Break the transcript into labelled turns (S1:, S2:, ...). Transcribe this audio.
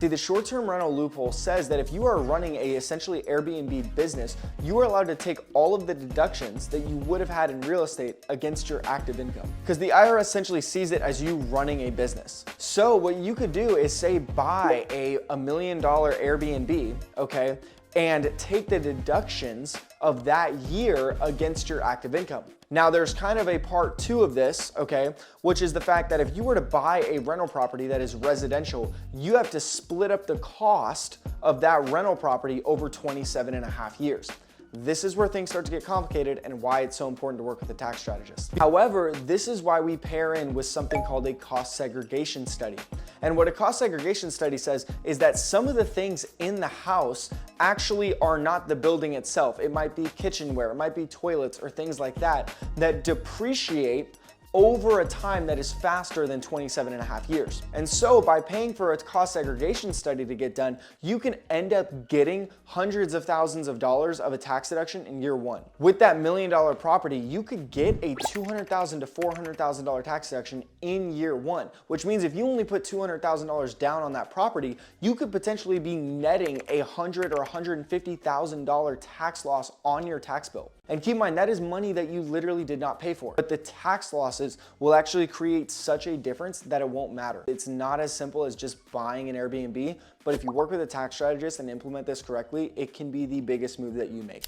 S1: See, the short-term rental loophole says that if you are running a essentially Airbnb business, you are allowed to take all of the deductions that you would have had in real estate against your active income. Because the IRS essentially sees it as you running a business. So what you could do is say buy a $1 million Airbnb, okay, and take the deductions of that year against your active income. Now there's kind of a part two of this, okay, which is the fact that if you were to buy a rental property that is residential, you have to split up the cost of that rental property over 27 and a half years. This is where things start to get complicated and why it's so important to work with a tax strategist. However, this is why we pair in with something called a cost segregation study. And what a cost segregation study says is that some of the things in the house actually are not the building itself. It might be kitchenware, it might be toilets or things like that, that depreciate over a time that is faster than 27 and a half years. And so by paying for a cost segregation study to get done, you can end up getting hundreds of thousands of dollars of a tax deduction in year one. With that $1 million property, you could get a $200,000 to $400,000 tax deduction in year one, which means if you only put $200,000 down on that property, you could potentially be netting $100,000 or $150,000 tax loss on your tax bill. And keep in mind, that is money that you literally did not pay for. But the tax losses will actually create such a difference that it won't matter. It's not as simple as just buying an Airbnb, but if you work with a tax strategist and implement this correctly, it can be the biggest move that you make.